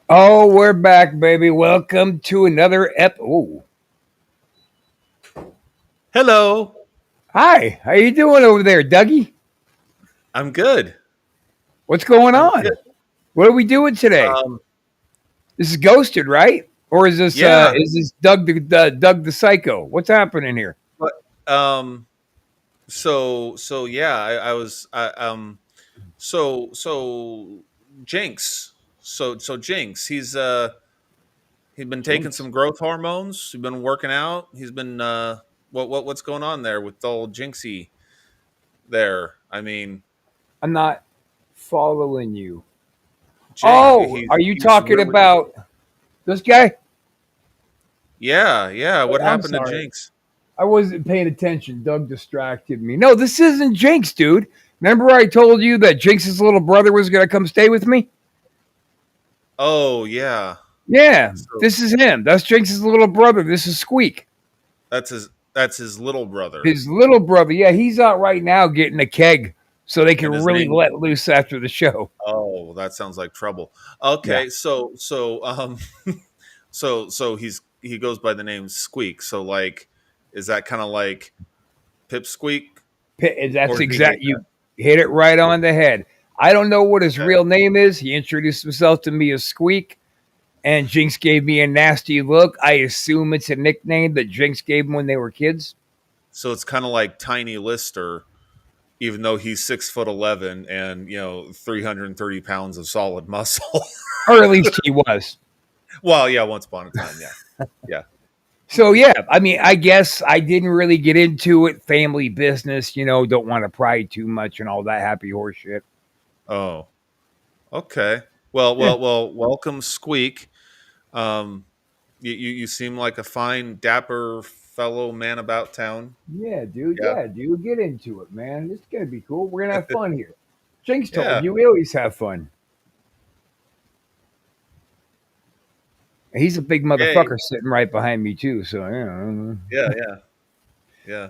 Oh, we're back, baby. Welcome to another Oh, Hello. hi. How you doing over there, Dougie? I'm good. What's going I'm good. on? What are we doing today? Um, This is Ghosted, right? Or yeah, is this Doug the Psycho? What's happening here? but um, so yeah, I was so Jinx. So Jinx, he's been taking Jinx. some growth hormones. He's been working out. He's been what's going on there with old Jinxie there? I mean, I'm not following you. Jinx, Oh, are you he's talking really about this guy? yeah. What I'm happened to sorry. Jinx? I wasn't paying attention. Doug distracted me. No, this isn't Jinx, dude. Remember I told you that Jinx's little brother was going to come stay with me? Oh yeah. Yeah, So this is him. That's Jinx's little brother. This is Squeak. that's his little brother. His little brother. Yeah, he's out right now getting a keg so they can And his really name let loose after the show. Oh, that sounds like trouble. Yeah. Okay, so so he goes by the name Squeak. So like, is that kind of like Pipsqueak, That's or did he get exact. You hit it right on the head. I don't know what his that? real name is. He introduced himself to me as Squeak, and Jinx gave me a nasty look. I assume it's a nickname that Jinx gave him when they were kids. So it's kind of like Tiny Lister, even though he's 6'11" and 330 pounds of solid muscle. Or at least he was. Well, yeah, once upon a time, yeah. So yeah, I mean, I guess I didn't really get into it. Family business, don't want to pry too much and all that happy horse shit. Oh, okay. Well, Yeah, well, well. Welcome, Squeak. Um, you seem like a fine, dapper fellow man about town. yeah, dude. Yeah, Yeah, dude. Get into it, man. It's gonna be cool. We're gonna have fun here. Jinx told yeah, you we always have fun. He's a big yay, motherfucker sitting right behind me too. So yeah, yeah.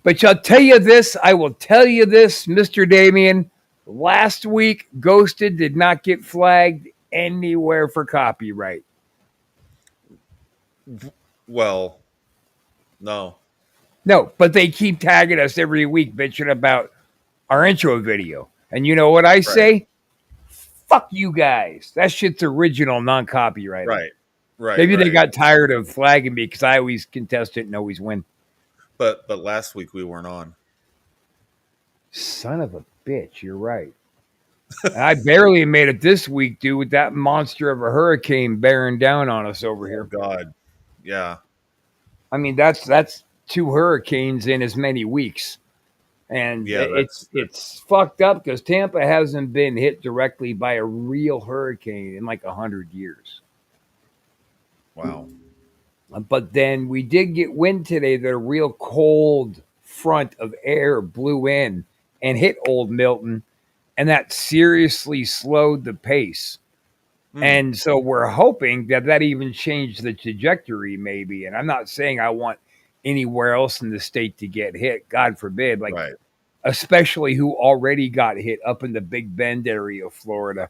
But I'll tell you this. I will tell you this, Mister Damien. Last week, Ghosted did not get flagged anywhere for copyright. Well, no, No, but they keep tagging us every week, bitching about our intro video. And you know what I right, say? Fuck you guys. That shit's original, non-copyrighted. right, right, Maybe they right. got tired of flagging me because I always contest it and always win. But last week we weren't on. Son of a bitch, you're right. And I barely made it this week, dude, with that monster of a hurricane bearing down on us over Oh here. God, yeah, I mean, that's two hurricanes in as many weeks. And yeah. it's fucked up because Tampa hasn't been hit directly by a real hurricane in like 100 years. Wow. But then we did get wind today that a real cold front of air blew in and hit Old Milton, and that seriously slowed the pace. Hmm. And so we're hoping that that even changed the trajectory, maybe. And I'm not saying I want anywhere else in the state to get hit, God forbid. Like Right. especially who already got hit up in the Big Bend area of Florida.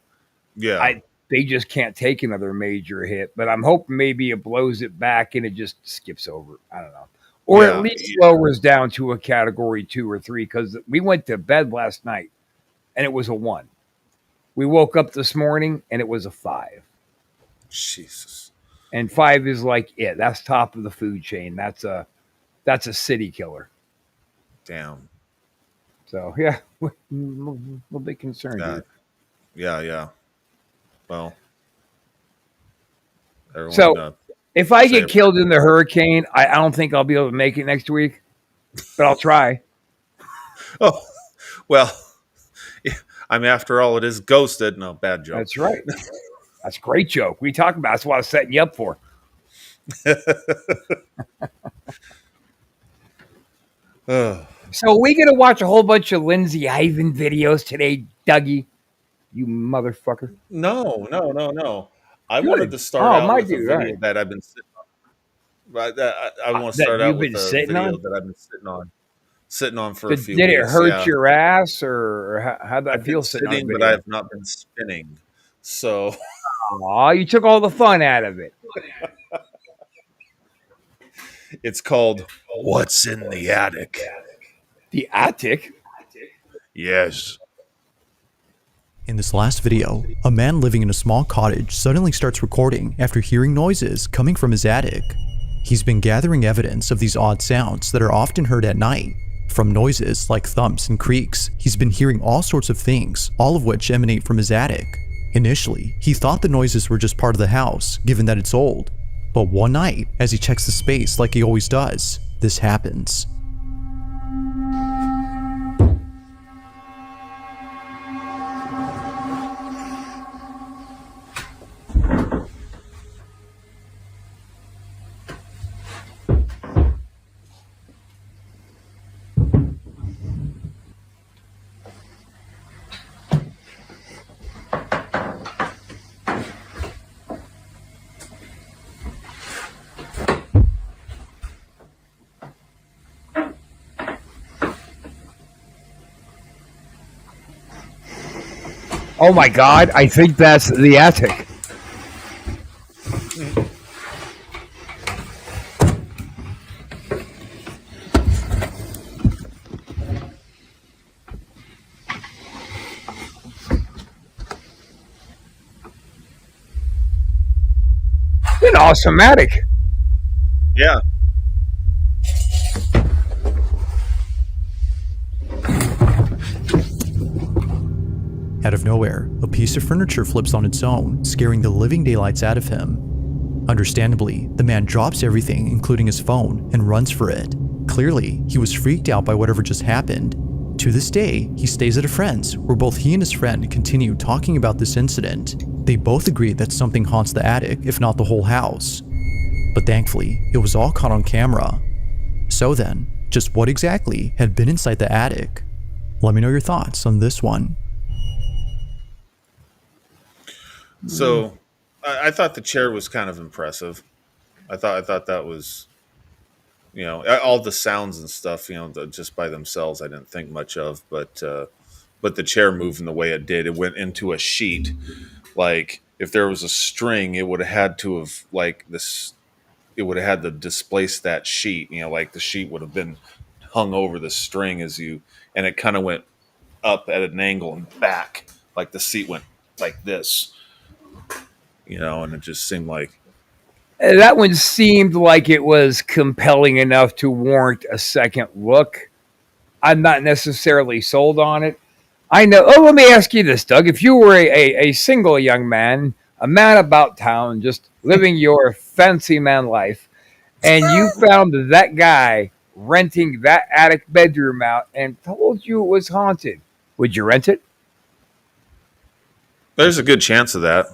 Yeah. They just can't take another major hit. But I'm hoping maybe it blows it back and it just skips over. I don't know. Or at Yeah. least lowers down to a category 2 or 3, because we went to bed last night and it was a 1. We woke up this morning and it was a 5. Jesus. And 5 is like it. That's top of the food chain. That's a city killer. Damn. So yeah, a little bit concerned. Yeah. Dude. Yeah. Well, everyone, so if I get killed in the hurricane, I don't think I'll be able to make it next week, but I'll try. Oh, well, I mean, after all, it is Ghosted. No, bad joke. That's right. That's a great joke. We talk about. That's what I was setting you up for. So we gonna watch a whole bunch of Lindsay Ivan videos today, Dougie. You motherfucker. No. I wanted to start out with a video that I've been sitting on. Right, I want to start out with a video that I've been sitting on for a few weeks. Did it hurt your ass, or how did I feel sitting? But I have not been spinning. So, you took all the fun out of it. It's called "What's in the Attic." The attic? Yes. In this last video, a man living in a small cottage suddenly starts recording after hearing noises coming from his attic. He's been gathering evidence of these odd sounds that are often heard at night. From noises like thumps and creaks, he's been hearing all sorts of things, all of which emanate from his attic. Initially, he thought the noises were just part of the house, given that it's old. But one night, as he checks the space like he always does, this happens. Oh my God, I think that's the attic. An awesome attic. Yeah. Out of nowhere, a piece of furniture flips on its own, scaring the living daylights out of him. Understandably, the man drops everything, including his phone, and runs for it. Clearly, he was freaked out by whatever just happened. To this day, he stays at a friend's, where both he and his friend continue talking about this incident. They both agree that something haunts the attic, if not the whole house. But thankfully, it was all caught on camera. So then, just what exactly had been inside the attic? Let me know your thoughts on this one. So, I thought the chair was kind of impressive. I thought that was, all the sounds and stuff, just by themselves, I didn't think much of. But the chair moving the way it did, it went into a sheet. Like if there was a string, it would have had to have it would have had to displace that sheet. Like the sheet would have been hung over the string and it kind of went up at an angle and back, like the seat went like this. And it just seemed like that one seemed like it was compelling enough to warrant a second look. I'm not necessarily sold on it. I know. Oh, let me ask you this, Doug. If you were a single young man, a man about town, just living your fancy man life, and you found that guy renting that attic bedroom out and told you it was haunted, would you rent it? There's a good chance of that.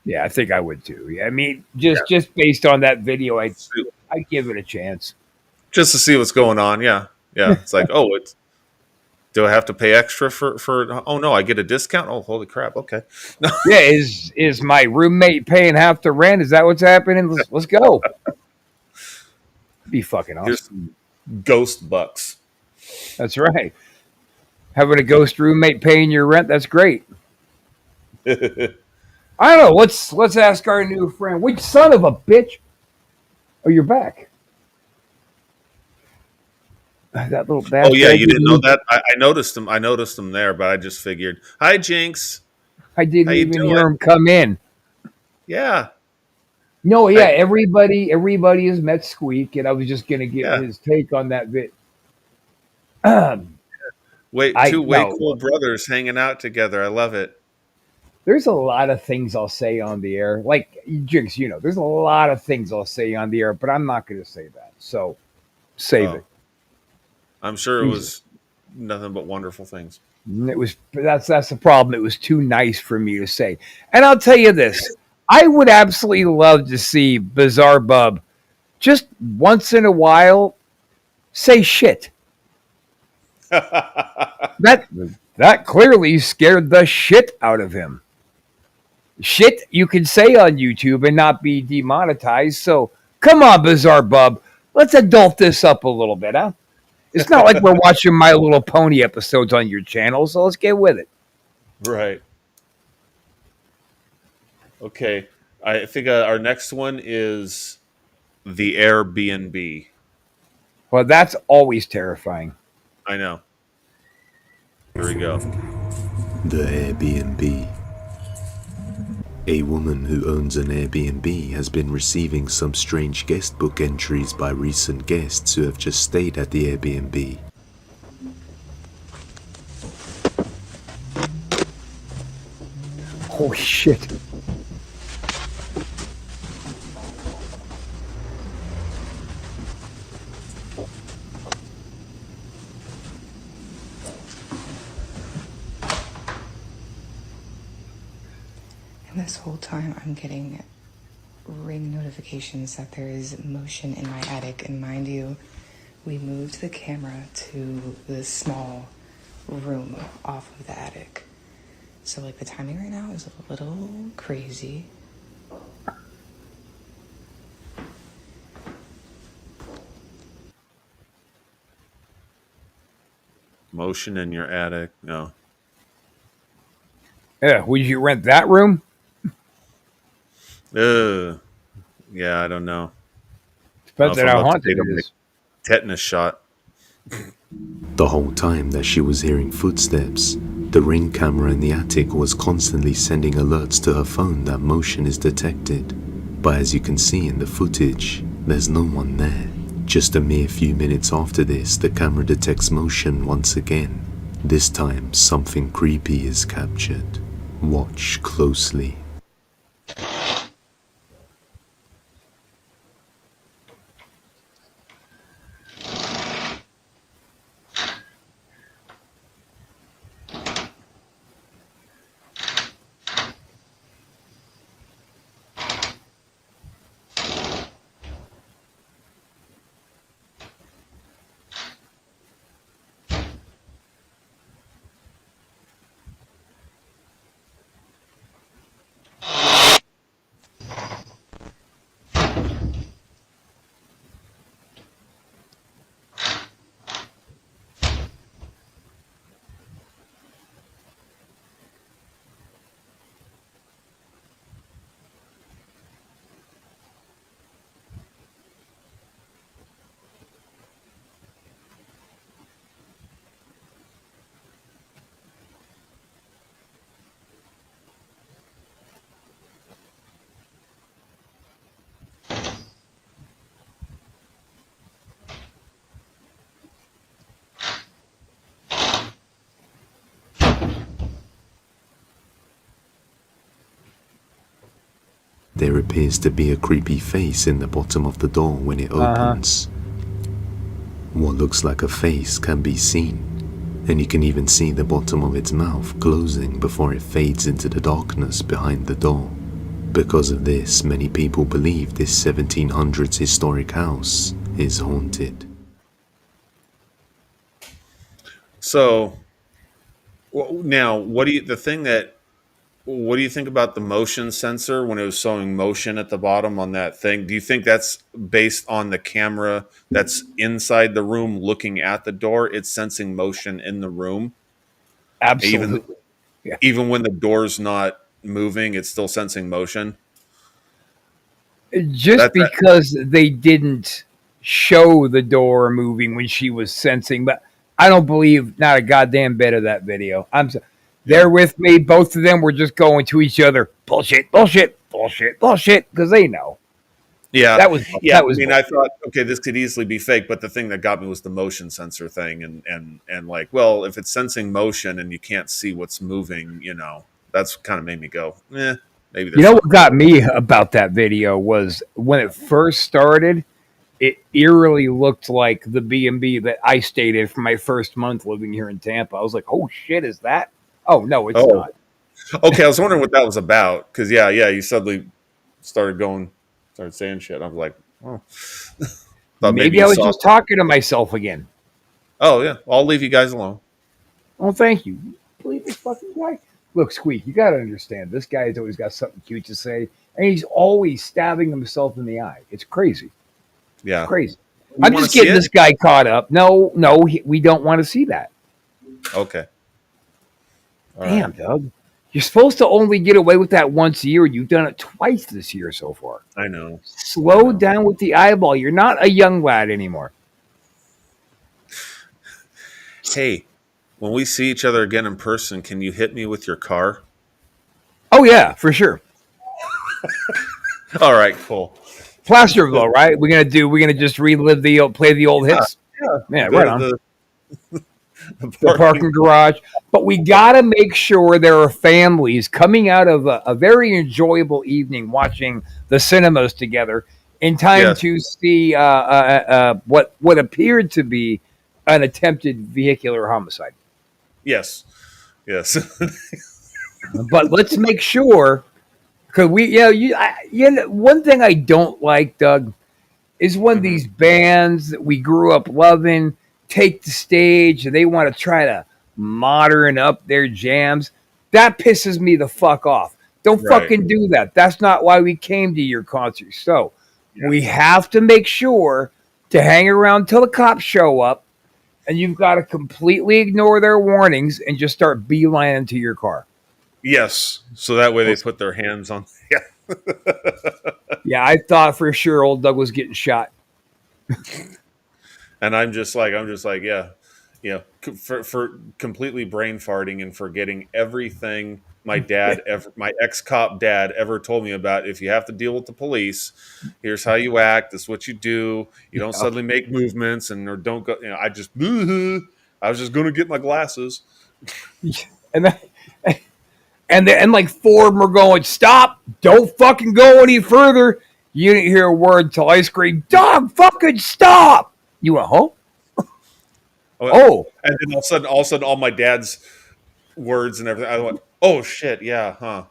Yeah, I think I would too. Yeah, I mean, just based on that video, I'd give it a chance. Just to see what's going on. Yeah. It's like, do I have to pay extra for? Oh no, I get a discount. Oh, holy crap! Okay. No. Yeah, is my roommate paying half the rent? Is that what's happening? Let's go. Be fucking awesome. Here's some ghost bucks. That's right. Having a ghost roommate paying your rent, that's great. I don't know. Let's ask our new friend. Which son of a bitch? Oh, you're back. That little Oh yeah, bastard. you didn't know that? I noticed him. I noticed him there, but I just figured. Hi, Jinx. I How didn't you even doing? hear him come in. Yeah. No, yeah, I everybody has met Squeak, and I was just gonna get yeah. his take on that bit. Wait, I two way no, cool brothers hanging out together. I love it. there's a lot of things I'll say on the air. Like Jinx, there's a lot of things I'll say on the air, but I'm not gonna say that. So save it. Oh, I'm sure it Jesus. was nothing but wonderful things. It was that's the problem. It was too nice for me to say. And I'll tell you this. I would absolutely love to see Bizarre Bub just once in a while say shit. That that clearly scared the shit out of him. Shit you can say on YouTube and not be demonetized. So come on, Bizarre Bub. Let's adult this up a little bit, huh? It's not like we're watching My Little Pony episodes on your channel, so let's get with it. Right. Okay. I think our next one is the Airbnb. Well, that's always terrifying. I know. Here we go. The Airbnb. A woman who owns an Airbnb has been receiving some strange guest book entries by recent guests who have just stayed at the Airbnb. Holy shit. And this whole time I'm getting ring notifications that there is motion in my attic. And mind you, we moved the camera to this small room off of the attic. So like the timing right now is a little crazy. Motion in your attic. No. Yeah, would you rent that room? Yeah, I don't know. Depends I on don't know how if I'm about to haunted take it a is. tetanus shot. The whole time that she was hearing footsteps, the ring camera in the attic was constantly sending alerts to her phone that motion is detected. But as you can see in the footage, there's no one there. Just a mere few minutes after this, the camera detects motion once again. This time, something creepy is captured. Watch closely. There appears to be a creepy face in the bottom of the door when it opens. What looks like a face can be seen, and you can even see the bottom of its mouth closing before it fades into the darkness behind the door. Because of this, many people believe this 1700s historic house is haunted. So now, what do you think about the motion sensor when it was showing motion at the bottom on that thing? Do you think that's based on the camera that's inside the room looking at the door? It's sensing motion in the room. Absolutely. Even when the door's not moving, it's still sensing motion. Just That because they didn't show the door moving when she was sensing, but I don't believe not a goddamn bit of that video. yeah. They're with me. Both of them were just going to each other. Bullshit, bullshit, bullshit, bullshit. Because they know Yeah, that was yeah. that I was mean, I thought, okay, this could easily be fake, but the thing that got me was the motion sensor thing, and like, well, if it's sensing motion and you can't see what's moving, that's kind of made me go, maybe You there's know something what going got me about that video was when it first started. It eerily looked like the B&B that I stayed in for my first month living here in Tampa. I was like, "Oh shit, is that?" Oh no, on. it's not. Oh, okay. I was wondering what that was about because yeah, you suddenly started saying shit. I was like, oh, thought maybe Maybe you I was saw. just talking to myself again. Oh yeah, I'll leave you guys alone. Oh, thank you. Believe this fucking guy. Look, Squeak, you got to understand. This guy has always got something cute to say, and he's always stabbing himself in the eye. It's crazy. It's Yeah, crazy. you I'm want to just see getting it? this guy caught up. No, no, we don't want to see that. Okay, all right. Damn, Doug. You're supposed to only get away with that once a year. You've done it twice this year so far. I know. I Slow know. down with the eyeball. You're not a young lad anymore. Hey, when we see each other again in person, can you hit me with your car? Oh yeah, for sure. All right, cool. Placerville, right? We're gonna just relive play the old Yeah, hits. yeah. Yeah, right on. The The parking garage. But we got to make sure there are families coming out of a very enjoyable evening watching the cinemas together in time Yes, to see what appeared to be an attempted vehicular homicide. yes, yes. But let's make sure because one thing I don't like, Doug, is when hmm these bands that we grew up loving take the stage and they want to try to modern up their jams. That pisses me the fuck off. Don't Right. fucking do that. That's not why we came to your concert. So we Yes. have to make sure to hang around till the cops show up, and you've got to completely ignore their warnings and just start beelining to your car. Yes. So that way they put their hands on. Yeah. Yeah, I thought for sure old Doug was getting shot. And I'm just like, yeah, for completely brain farting and forgetting everything my ex cop dad ever told me about. If you have to deal with the police, here's how you act. This is what you do. You don't suddenly make movements or don't go. I was just going to get my glasses. And then, and like four of them were going, stop, don't fucking go any further. You didn't hear a word till I screamed, dog, fucking stop. You went, huh? Oh, Oh, and then all of a sudden, all my dad's words and everything. I went, oh shit, yeah, huh?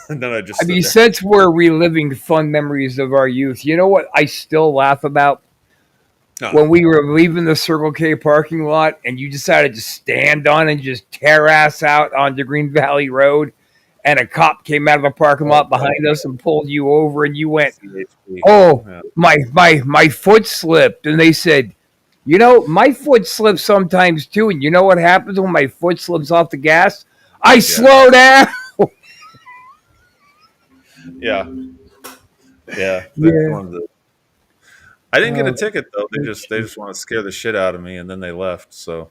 And then I just I stood mean, there. since we're reliving fun memories of our youth, you know what I still laugh about? No. When we were leaving the Circle K parking lot and you decided to stand on and just tear ass out onto Green Valley Road, and a cop came out of the parking lot behind us and pulled you over, and you went, CHP. oh, Yeah. my foot slipped. And they said, my foot slips sometimes too. And you know what happens when my foot slips off the gas? I slow down. Yeah. Yeah. Yeah. I didn't get a ticket though. They just want to scare the shit out of me, and then they left. So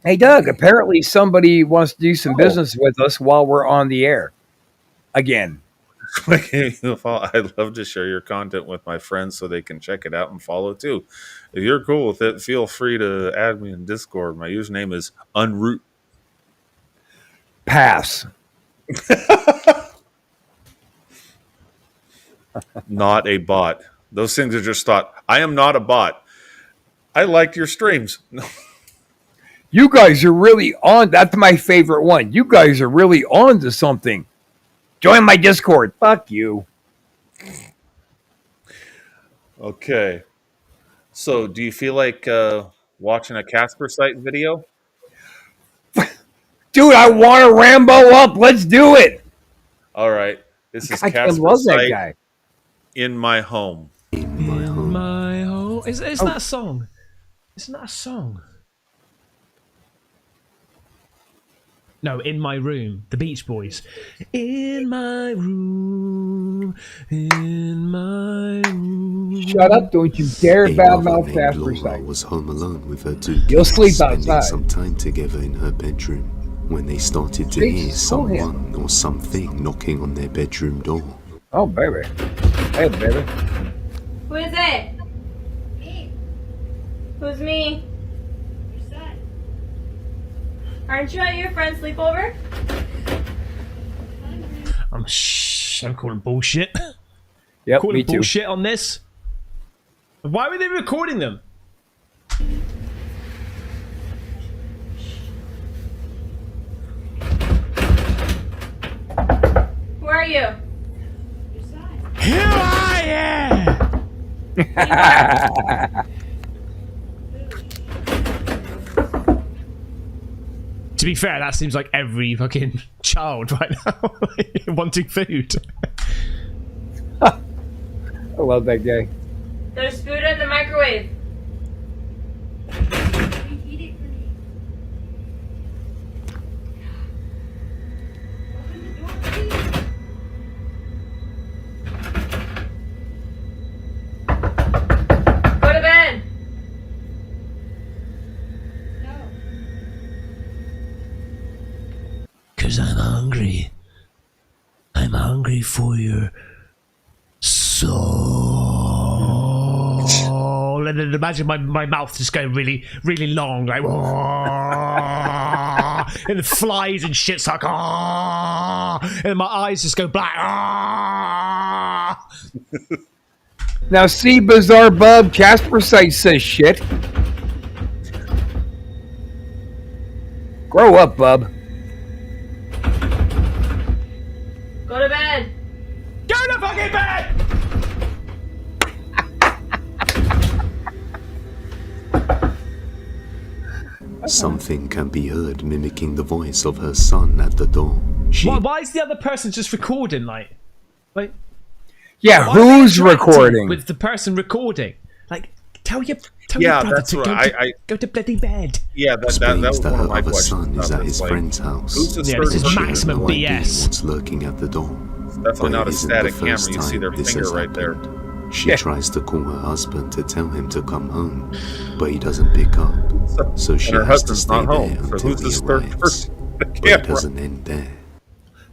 Hey, Doug, apparently somebody wants to do some oh, business with us while we're on the air again. I'd love to share your content with my friends so they can check it out and follow too. If you're cool with it, feel free to add me in Discord. My username is unroot. Pass. Not a bot. Those things are just thought. I am not a bot. I liked your streams. You guys are really on. That's my favorite one. You guys are really on to something. Join my Discord. Fuck you. Okay. So, do you feel like watching a Casper site video? Dude, I want to Rambo up. Let's do it. All right. This is I Casper love that site guy. in my home. In my home. Isn't that a song? Isn't that a song? No, In My Room. The Beach Boys. In my room. In my room. Shut up! Don't you dare A badmouth mother named Casper Laura Site. was home alone with her 2 You'll kids, sleep spending outside. some time together in her bedroom when they started to Jesus, hear slow down. someone or something knocking on their bedroom door. Oh baby, hey baby. Who is it? Me. Who's me? Your son. Aren't you at your friend's sleepover? I'm calling bullshit. Yep, Calling me too. bullshit on this. Why were they recording them? Who are you? Here I am. To be fair, that seems like every fucking child right now wanting food. I love that guy. There's food in the microwave. Go to bed. Because I'm hungry. I'm hungry for your soul. And then imagine my mouth just going really, really long, like, and the flies and shit's like, and my eyes just go black. Now see, Bizarre Bub, Casper Site says shit. Grow up, bub. Go to bed. Go to fucking bed! Something can be heard mimicking the voice of her son at the door. She Why is the other person just recording, like Yeah, why are they who's interacting recording? with the person recording? Like, tell your Yeah, brother that's to what go, I go to bloody bed. Yeah, that explains was that one of her my other questions. son is about at this, his like, friend's house. Who's this Yeah, this is third She party? has maximum no idea BS. what's lurking at the door. Definitely But not it a isn't static the camera. first You see time their this finger has right there. happened. She tries to call her husband to tell him to come home, but he doesn't pick up. So she her has to husband's stay not there home. So until who's he this third arrives. person? But it Camera. doesn't end there.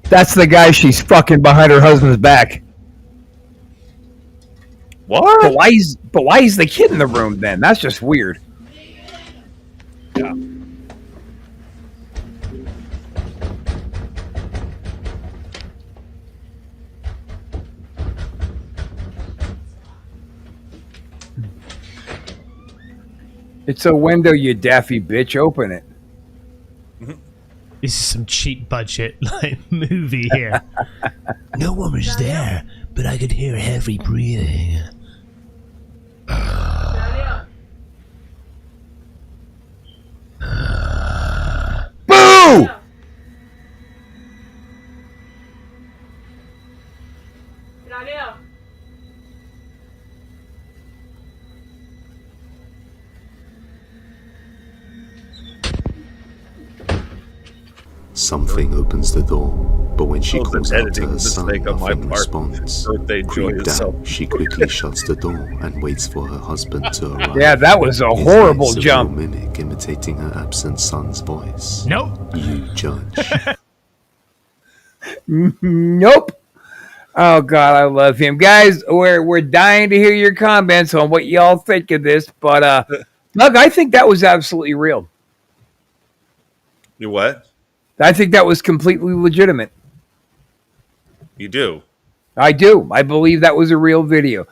That's the guy she's fucking behind her husband's back. What? But why is the kid in the room then? That's just weird. Yeah. It's a window, you daffy bitch. Open it. This is some cheap budget like movie here. No one was there, but I could hear heavy breathing. Boo! Claudio. Something opens the door, but when she That was calls an out to editing her son, mistake on my nothing part. responds. Birthday joy Creeped itself. out, she quickly shuts the door and waits for her husband to arrive. Yeah, that was a His horrible voice a jump. real mimic imitating her absent son's voice. Nope. You judge. Nope. Oh God, I love him, guys. We're dying to hear your comments on what y'all think of this, but look, I think that was absolutely real. You what? I think that was completely legitimate. You do? I do. I believe that was a real video.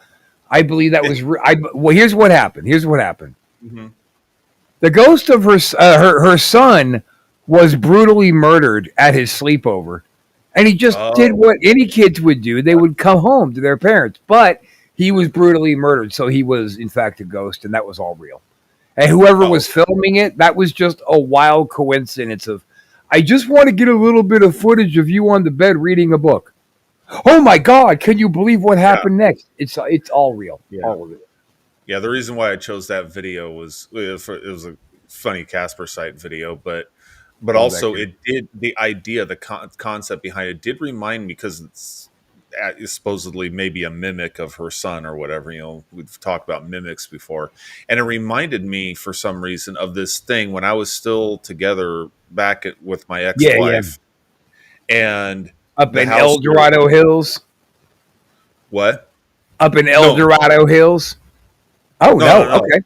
I believe that was. Well, here's what happened. Mm-hmm. The ghost of her son was brutally murdered at his sleepover, and he just did what any kids would do. They would come home to their parents, but he was brutally murdered, so he was in fact a ghost, and that was all real. And whoever was filming it, that was just a wild coincidence of, I just want to get a little bit of footage of you on the bed reading a book. Oh my God! Can you believe what happened next? It's all real. Yeah. All of it. Yeah, the reason why I chose that video was it was a funny Casper Site video, but but Love that also kid. it did the idea, the concept behind it did remind me because it's supposedly maybe a mimic of her son or whatever. We've talked about mimics before, and it reminded me for some reason of this thing when I was still together with my Yeah, yeah. ex-wife, and Up the in house. El Dorado Hills. What? Up in El No, Dorado Hills. Oh no, no, no. no, Okay.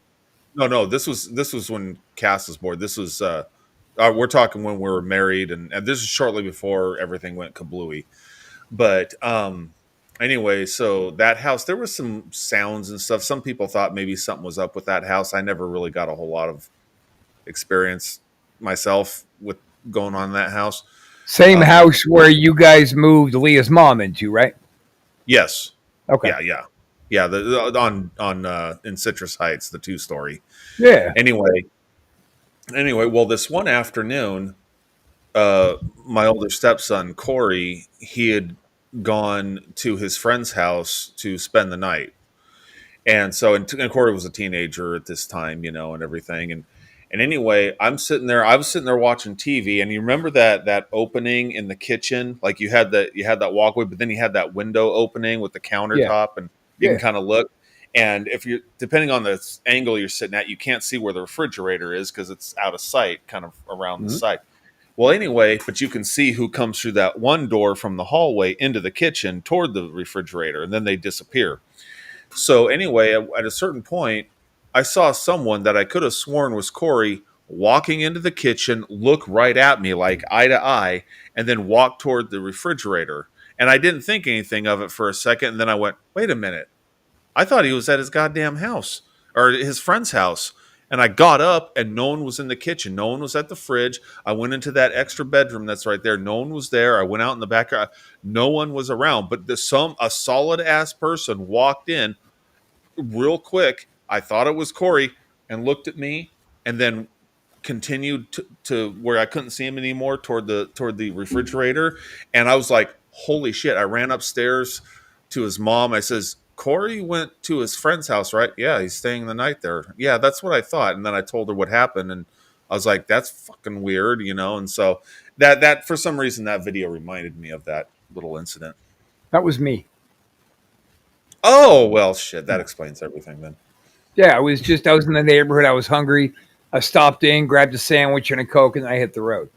no. This was when Cass was born. This was we're talking when we were married, and this is shortly before everything went kablooey. But anyway, so that house, there was some sounds and stuff. Some people thought maybe something was up with that house. I never really got a whole lot of experience myself with going on in that house. Same Um, house where you guys moved Leah's mom into, right? yes, Okay. yeah. On in Citrus Heights, the 2-story. Yeah. Anyway, well, this one afternoon, my older stepson Corey, he had gone to his friend's house to spend the night. And so, and Corey was a teenager at this time, and everything. And anyway, I was sitting there watching TV, and you remember that opening in the kitchen, like you had that walkway, but then you had that window opening with the Yeah. countertop, and you Yeah. can kind of look. And if you, depending on the angle you're sitting at, you can't see where the refrigerator is because it's out of sight, kind of around the Mhm. side. Well, anyway, but you can see who comes through that one door from the hallway into the kitchen toward the refrigerator, and then they disappear. So anyway, at a certain point, I saw someone that I could have sworn was Corey walking into the kitchen, look right at me like eye to eye, and then walk toward the refrigerator. And I didn't think anything of it for a second, and then I went, "Wait a minute. I thought he was at his goddamn house or his friend's house." And I got up and no one was in the kitchen. No one was at the fridge. I went into that extra bedroom that's right there. No one was there. I went out in the backyard. No one was around. But a solid ass person walked in real quick. I thought it was Corey and looked at me and then continued to where I couldn't see him anymore toward the refrigerator. And I was like, holy shit. I ran upstairs to his mom. I says, Corey went to his friend's house, right? Yeah, he's staying the night there. Yeah, that's what I thought. And then I told her what happened, and I was like, that's fucking weird, And so that for some reason that video reminded me of that little incident. That was me. Oh, well, shit, that explains everything then. Yeah, I was in the neighborhood. I was hungry. I stopped in, grabbed a sandwich and a Coke, and I hit the road.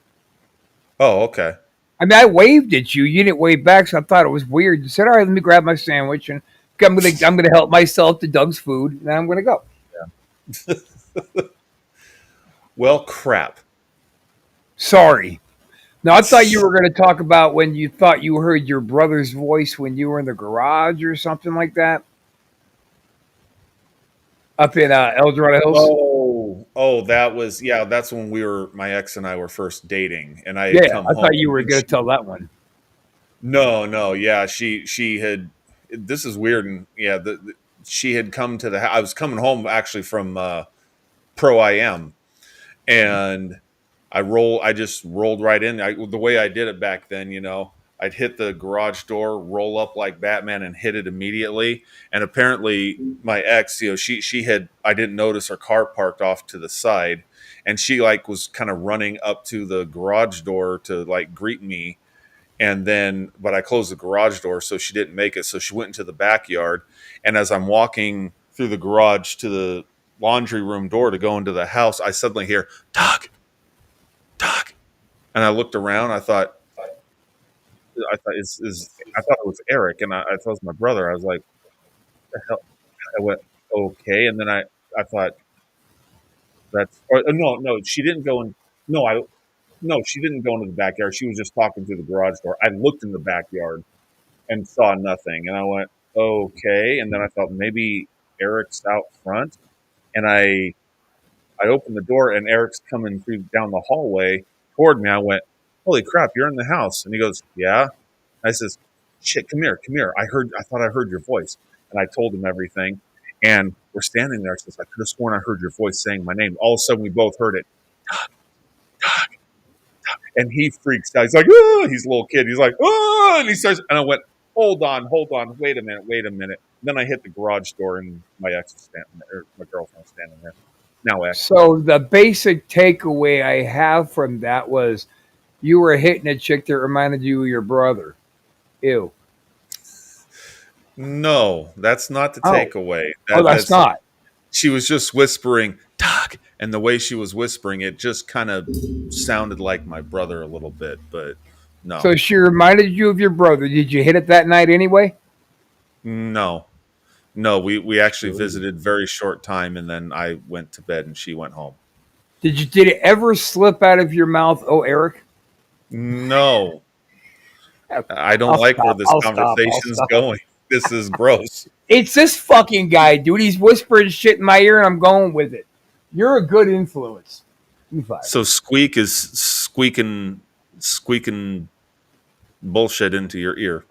Oh, okay. I mean, I waved at you. You didn't wave back, so I thought it was weird. You said, "All right, let me grab my sandwich, and I'm gonna help myself to Doug's food, and then I'm gonna go." Well, crap. Sorry. Now I thought you were going to talk about when you thought you heard your brother's voice when you were in the garage or something like that, up in El Dorado Hills. That's when my ex and I were first dating, and I had Yeah, come I home. thought you were going to tell that one. No, yeah, she had. This is weird, and yeah, she had come to the. I was coming home actually from Pro IM, and I just rolled right in. The way I did it back then, I'd hit the garage door, roll up like Batman, and hit it immediately. And apparently, my ex, I didn't notice her car parked off to the side, and she was kind of running up to the garage door to greet me. And then, but I closed the garage door, so she didn't make it. So she went into the backyard, and as I'm walking through the garage to the laundry room door to go into the house, I suddenly hear Doug, and I looked around. I thought it was Eric, and I thought it was my brother. I was like, "What the hell?" I went, "Okay," and then I thought no, she didn't go in. No, she didn't go into the backyard. She was just talking through the garage door. I looked in the backyard and saw nothing, and I went, "Okay," and then I thought maybe Eric's out front, and I opened the door, and Eric's coming down the hallway toward me. I went, "Holy crap, you're in the house." And he goes, "Yeah." I says, "Shit, come here. I thought I heard your voice." And I told him everything. And we're standing there. Says, "I could have sworn I heard your voice saying my name." All of a sudden, we both heard it. And he freaks out. He's like, "Oh!" He's a little kid. He's like, "Oh!" And he starts, and I went, hold on. Wait a minute. And then I hit the garage door, and my ex was standing there, or my girlfriend was standing there. Now, X. So the basic takeaway I have from that was you were hitting a chick that reminded you of your brother. Ew. No, that's not the Oh. takeaway. Oh, that's not. She was just whispering, "Doc," and the way she was whispering, it just kind of sounded like my brother a little bit, but no, So she reminded you of your brother. Did you hit it that night anyway? no, no. We actually visited very short time, and then I went to bed, and she went home. Did it ever slip out of your mouth? Oh, Eric. No, I don't I'll like where stop, this I'll stop, I'll conversation's stop. going. This is gross. It's this fucking guy, dude. He's whispering shit in my ear, and I'm going with it. You're a good influence. You five. So Squeak is squeaking bullshit into your ear.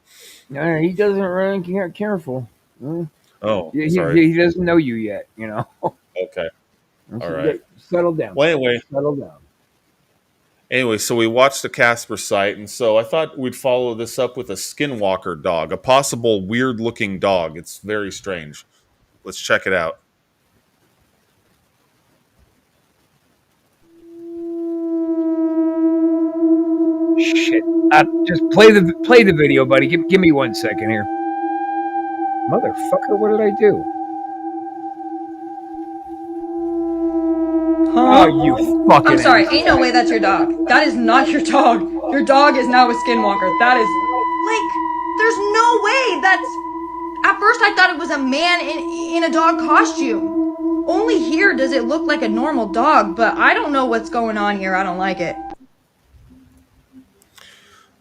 No, he doesn't really care. Careful. Oh, He, sorry. he doesn't know you yet. You know. Okay. So All right. Settle down. Well, anyway, Settle down. so we watched the Casper site, and so I thought we'd follow this up with a skinwalker dog, a possible weird-looking dog. It's very strange. Let's check it out. Shit. Just play the video, buddy. Give me 1 second here. Motherfucker, what did I do? Huh? Oh, you fucking. I'm sorry, ass. ain't no way that's your dog. That is not your dog. Your dog is now a skinwalker. That is like, there's no way that's. At first, I thought it was a man in a dog costume. Only here does it look like a normal dog, but I don't know what's going on here. I don't like it.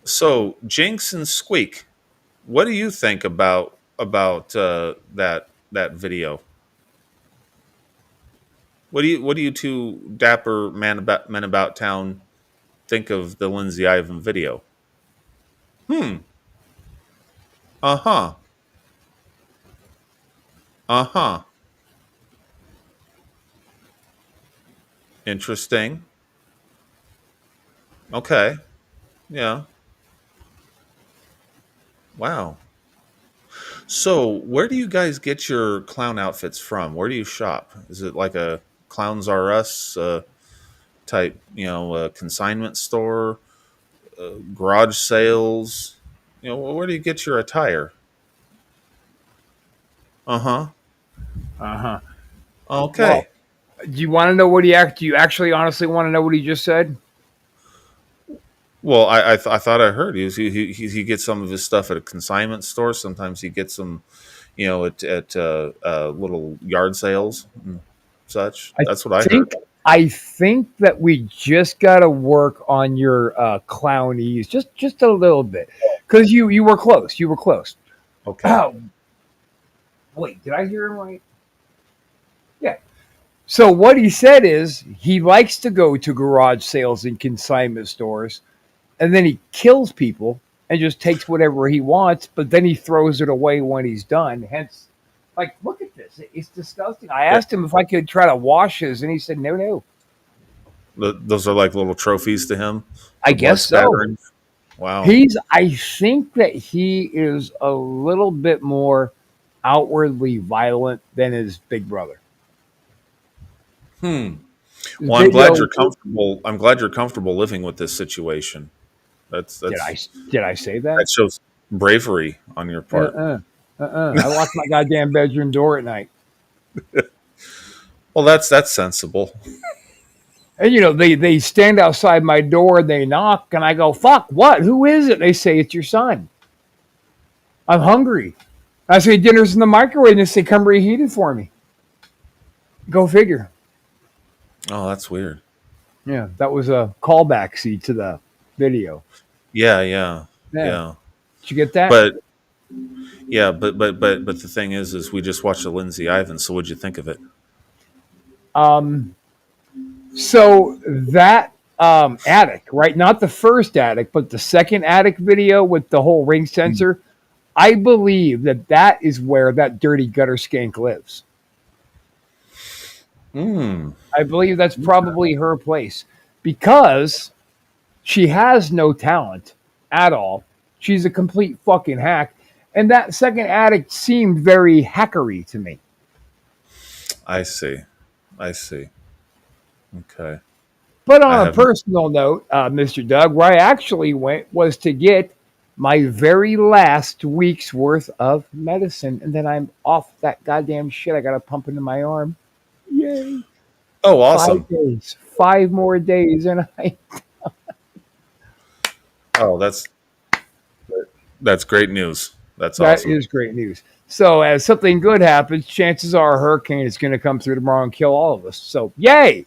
So, Jinx and Squeak, what do you think about that video? What do you two dapper men about town think of the Lindsay Ivan video? Uh-huh. Uh-huh. Interesting. Okay. Yeah. Wow. So, where do you guys get your clown outfits from? Where do you shop? Is it like a Clowns R Us type, consignment store, garage sales? Where do you get your attire? Uh-huh. Uh-huh. Okay. Do you want to know what do you actually honestly want to know what he just said? Well, I thought I heard he gets some of his stuff at a consignment store. Sometimes he gets them, at little yard sales and such. That's what I heard. I think that we just got to work on your clownies just a little bit, because you were close. You were close. Okay. Oh, wait, did I hear him right? Yeah. So what he said is he likes to go to garage sales and consignment stores, and then he kills people and just takes whatever he wants, but then he throws it away when he's done. Hence, like, look at this. It's disgusting. I asked him if I could try to wash his, and he said, no. Those are like little trophies to him. I guess so. Wow. I think that he is a little bit more outwardly violent than his big brother. Well, I'm glad you're comfortable. I'm glad you're comfortable living with this situation. That's Did I say that? That shows bravery on your part. I lock my goddamn bedroom door at night. Well, that's sensible. And they stand outside my door and they knock, and I go, "Fuck, what? Who is it?" They say, "It's your son. I'm hungry." I say, "Dinner's in the microwave," and they say, "Come reheat it for me." Go figure. Oh, that's weird. Yeah, that was a callback, see, to the video. Yeah. Did you get that? But the thing is we just watched the Lindsay Ivan. So what'd you think of it? So that attic, right? Not the first attic, but the second attic video with the whole ring sensor. I believe that is where that dirty gutter skank lives. I believe that's probably her place, because she has no talent at all. She's a complete fucking hack. And that second addict seemed very hackery to me. I see. Okay. But I on a haven't. personal note, Mr. Doug, where I actually went was to get my very last week's worth of medicine, and then I'm off that goddamn shit. I got to pump into my arm. Yay! Oh, awesome. 5 days, 5 more days, and I. Oh, that's great news. That's That awesome. is great news. So, as something good happens, chances are a hurricane is going to come through tomorrow and kill all of us. So, yay!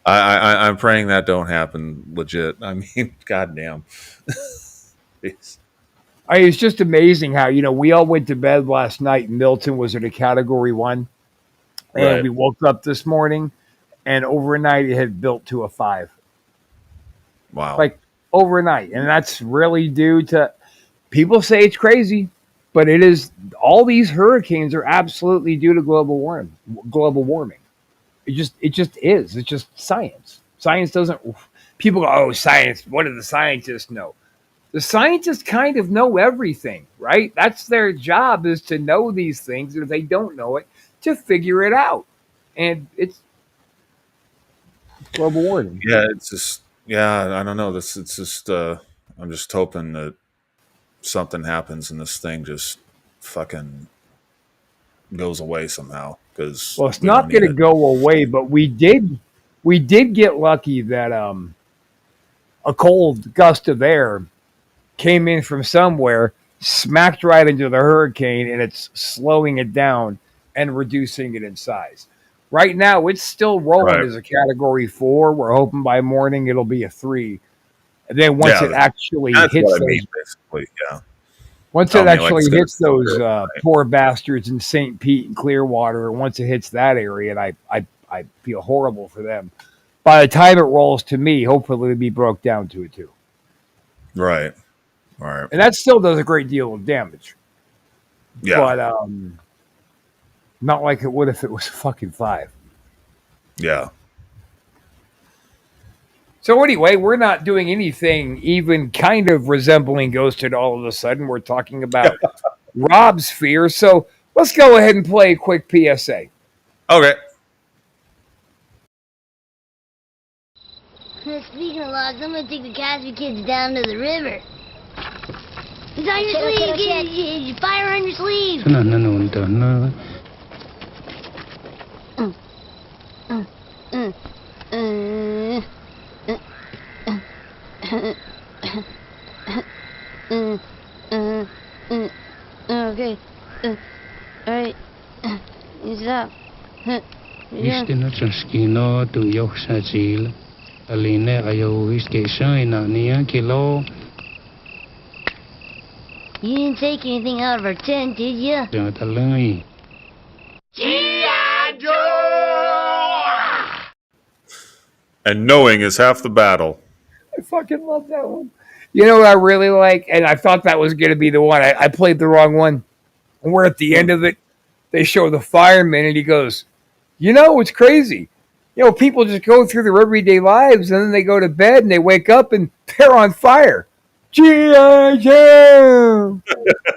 I'm praying that don't happen. Legit. I mean, goddamn. It's- It's just amazing how we all went to bed last night. And Milton was at a Category 1, and Right. we woke up this morning, and overnight it had built to a 5. Wow. Like overnight, and that's really due to people say it's crazy, but it is. All these hurricanes are absolutely due to global warming. Global warming. It just is. It's just science. Science doesn't. People go, oh, science. What do the scientists know? The scientists kind of know everything, right? That's their job, is to know these things, and if they don't know it, to figure it out. And it's global warming. Yeah, it's just I don't know. This it's just I'm just hoping that something happens and this thing just fucking goes away somehow because Well, it's we not don't need going to it. go away, but we did get lucky that a cold gust of air came in from somewhere, smacked right into the hurricane, and it's slowing it down and reducing it in size. Right now, it's still rolling Right. as a Category 4. We're hoping by morning it'll be a 3. And then once Yeah, it actually that's hits what I those, mean, basically. Yeah. once I it mean, like I actually said, hits it's still those good, right? poor bastards in St. Pete and Clearwater, once it hits that area, and I feel horrible for them. By the time it rolls to me, hopefully it'll be broke down to it too. Right. Right. And that still does a great deal of damage. Yeah. But not like it would if it was a fucking 5. Yeah. So anyway, we're not doing anything even kind of resembling Ghosted all of a sudden. We're talking about Rob's fear. So let's go ahead and play a quick PSA. Okay. Speaking of logs, I'm gonna take the Casby kids down to the river. It's on your sleeve. Get fire on your sleeve. Okay. Alright. Stop. Vistina transkino tu yok sajil. Aline ayo viskation na niya kilo. You didn't take anything out of our tent, did you? Jantalai. And knowing is half the battle. I fucking love that one. You know what I really like? And I thought that was going to be the one. I played the wrong one. And we're at the end of it. They show the fireman, and he goes, it's crazy. People just go through their everyday lives, and then they go to bed, and they wake up, and they're on fire. G.I. Joe!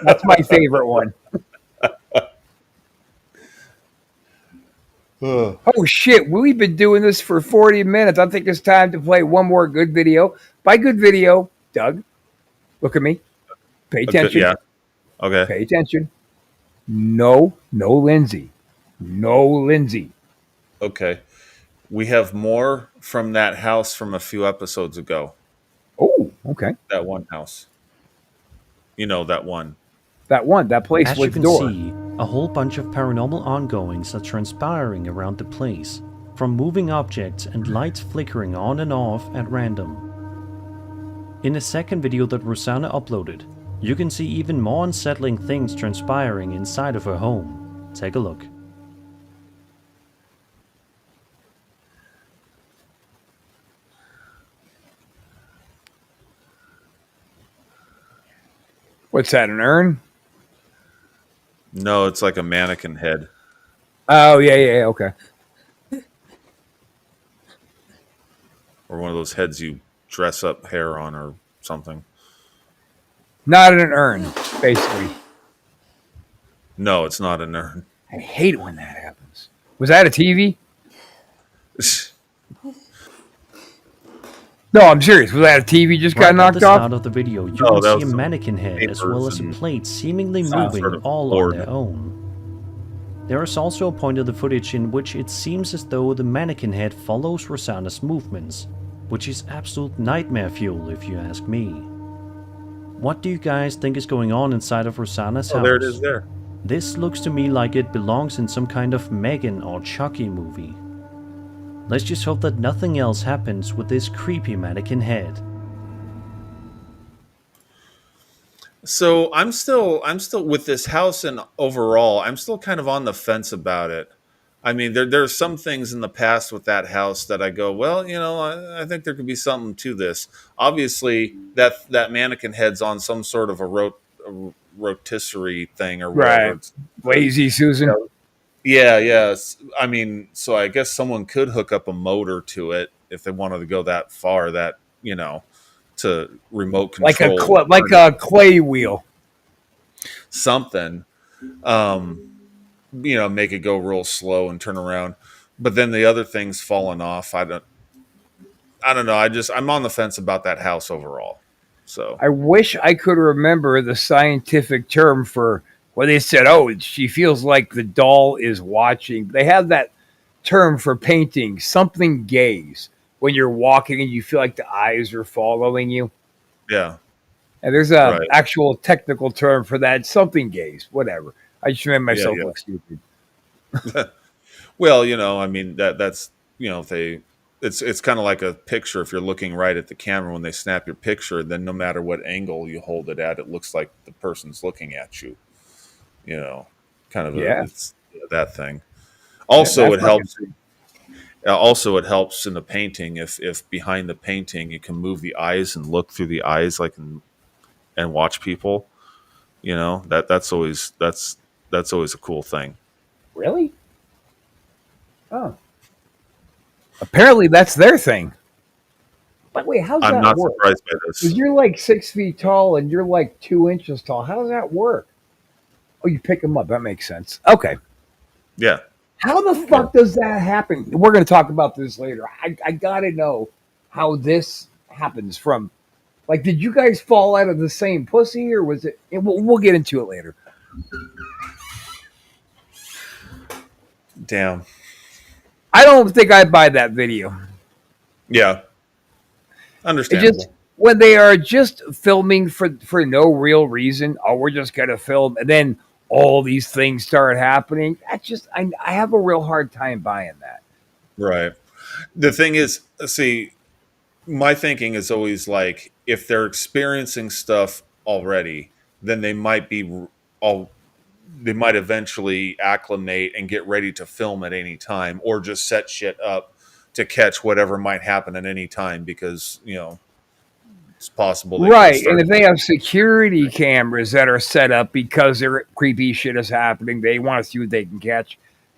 That's my favorite one. Oh, shit. We've been doing this for 40 minutes. I think it's time to play one more good video. By good video, Doug, look at me. Pay attention. Yeah. Okay. Pay attention. No Lindsay. No Lindsay. Okay. We have more from that house from a few episodes ago. Oh, okay. That one house. That one. That place As you with can door. see, a whole bunch of paranormal ongoings are transpiring around the place, from moving objects and lights flickering on and off at random. In a second video that Rosanna uploaded, you can see even more unsettling things transpiring inside of her home. Take a look. What's that, an urn? No, it's like a mannequin head. Oh, yeah, okay. Or one of those heads you dress up hair on or something. Not an urn, basically. No, it's not an urn. I hate it when that happens. Was that a TV? No, I'm serious. Was that a TV just got Right at knocked the off? start of the video, you No, can that see was a some mannequin head as well papers as a and plate seemingly some moving sort of all board. on their own. There is also a point of the footage in which it seems as though the mannequin head follows Rosanna's movements, which is absolute nightmare fuel if you ask me. What do you guys think is going on inside of Rosanna's house? Oh, there it is there. This looks to me like it belongs in some kind of Megan or Chucky movie. Let's just hope that nothing else happens with this creepy mannequin head. So I'm still with this house, and overall, I'm still kind of on the fence about it. I mean, there's some things in the past with that house that I go, well, I think there could be something to this. Obviously, that mannequin head's on some sort of a rotisserie thing or whatever. Right. Lazy Susan. Yeah. I mean, so I guess someone could hook up a motor to it if they wanted to go that far. That to remote control, like a clay wheel. something. Make it go real slow and turn around. But then the other things falling off. I don't know. I'm on the fence about that house overall. So I wish I could remember the scientific term for where they said, "Oh, she feels like the doll is watching." They have that term for painting something gaze when you're walking and you feel like the eyes are following you. yeah, And there's a right. actual technical term for that, something gaze, whatever. I just made myself Yeah. look stupid. Well, I mean that's it's kind of like a picture. If you're looking right at the camera when they snap your picture, then no matter what angle you hold it at, it looks like the person's looking at you. Kind of Yeah. it's that thing. Also, that's it helps. Also, it helps in the painting if behind the painting you can move the eyes and look through the eyes and watch people. That's always a cool thing. Really? Oh. Apparently that's their thing. But wait, how's I'm that not work? surprised by this. Because you're like 6 feet tall and you're like 2 inches tall. How does that work? Oh, you pick them up. That makes sense. Okay. Yeah. How the fuck does that happen? We're going to talk about this later. I got to know how this happens from. Like, did you guys fall out of the same pussy or was it? We'll get into it later. Damn. I don't think I buy that video. Yeah. It Understandable. just when they are just filming for no real reason. Oh, we're just gonna film, and then all these things start happening. That's just I have a real hard time buying that. Right. The thing is, see, my thinking is always like, if they're experiencing stuff already, then they might eventually acclimate and get ready to film at any time, or just set shit up to catch whatever might happen at any time, because it's possible they Right, can start- and if they have security cameras that are set up because their creepy shit is happening, they want to see what they can catch.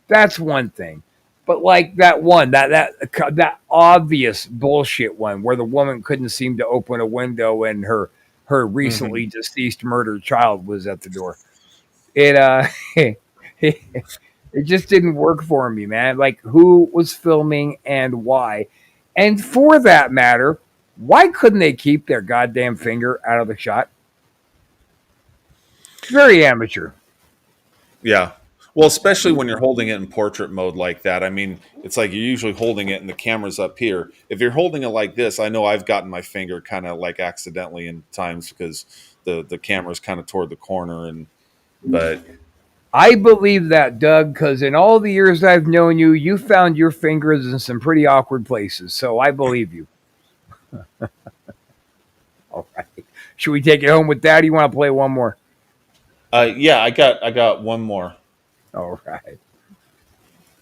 That's one thing. But like that one, that obvious bullshit one where the woman couldn't seem to open a window and her recently deceased murdered child was at the door. It it just didn't work for me, man. Like, who was filming and why? And for that matter, why couldn't they keep their goddamn finger out of the shot? Very amateur. Yeah. Well, especially when you're holding it in portrait mode like that. I mean, it's like you're usually holding it and the camera's up here. If you're holding it like this, I know I've gotten my finger kind of like accidentally in times because the camera's kind of toward the corner, but I believe that, Doug, because in all the years I've known you, you found your fingers in some pretty awkward places. So I believe you. All right. Should we take it home with that? Or you want to play one more? yeah, I got one more. All right.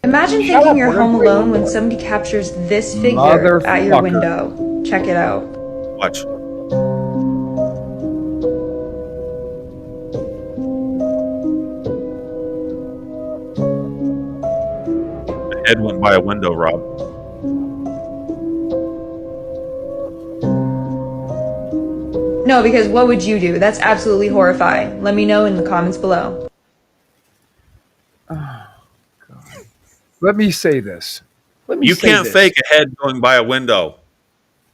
Imagine Shut thinking up, you're we're home gonna play alone one when more. somebody captures this figure at your Motherfucker. window. Check it out. Watch. The head went by a window, Rob. No, because what would you do? That's absolutely horrifying. Let me know in the comments below. Let me say this. let me You say can't this. fake a head going by a window.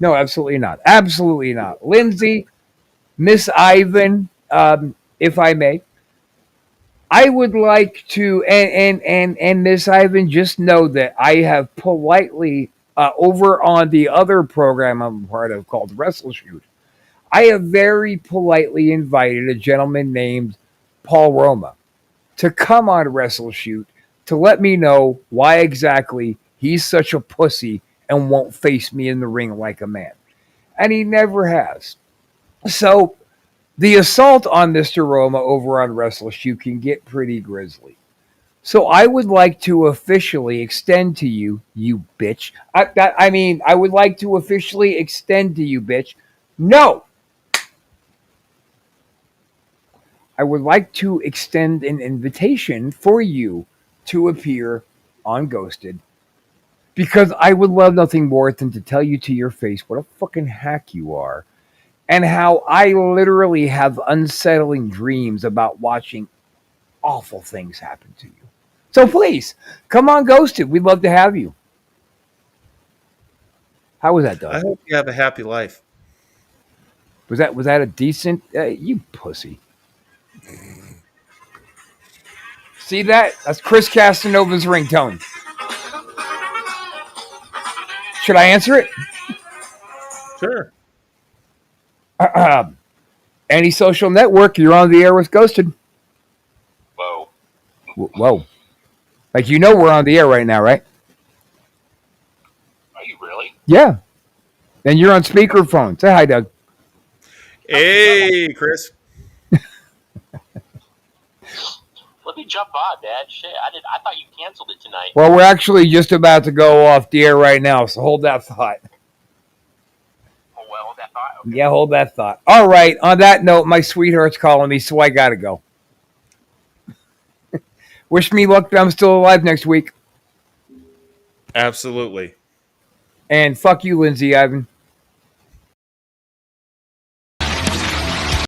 No, absolutely not. Absolutely not. Lindsay, Miss Ivan, if I may, I would like to, and Miss Ivan, just know that I have politely, over on the other program I'm a part of called Wrestle Shoot, I have very politely invited a gentleman named Paul Roma to come on Wrestle Shoot to let me know why exactly he's such a pussy and won't face me in the ring like a man. And he never has. So the assault on Mr. Roma over on Wrestle Shoot can get pretty grisly. So I would like to officially extend to you, you bitch. I would like to officially extend to you, bitch. No! I would like to extend an invitation for you to appear on Ghosted because I would love nothing more than to tell you to your face what a fucking hack you are and how I literally have unsettling dreams about watching awful things happen to you. So please, come on Ghosted. We'd love to have you. How was that done? I hope you have a happy life. Was that a decent? You pussy. See that? That's Chris Castanova's ringtone. Should I answer it? Sure. Any social network, you're on the air with Ghosted. Whoa. Whoa. Like, you know we're on the air right now, right? Are you really? Yeah. And you're on speakerphone. Say hi, Doug. Hey, Chris. Let me jump on, Dad. Shit, I thought you canceled it tonight. Well, we're actually just about to go off the air right now, so hold that thought. Oh, well, that thought. Okay. Yeah, hold that thought. All right. On that note, my sweetheart's calling me, so I gotta go. Wish me luck that I'm still alive next week. Absolutely. And fuck you, Lindsay Ivan.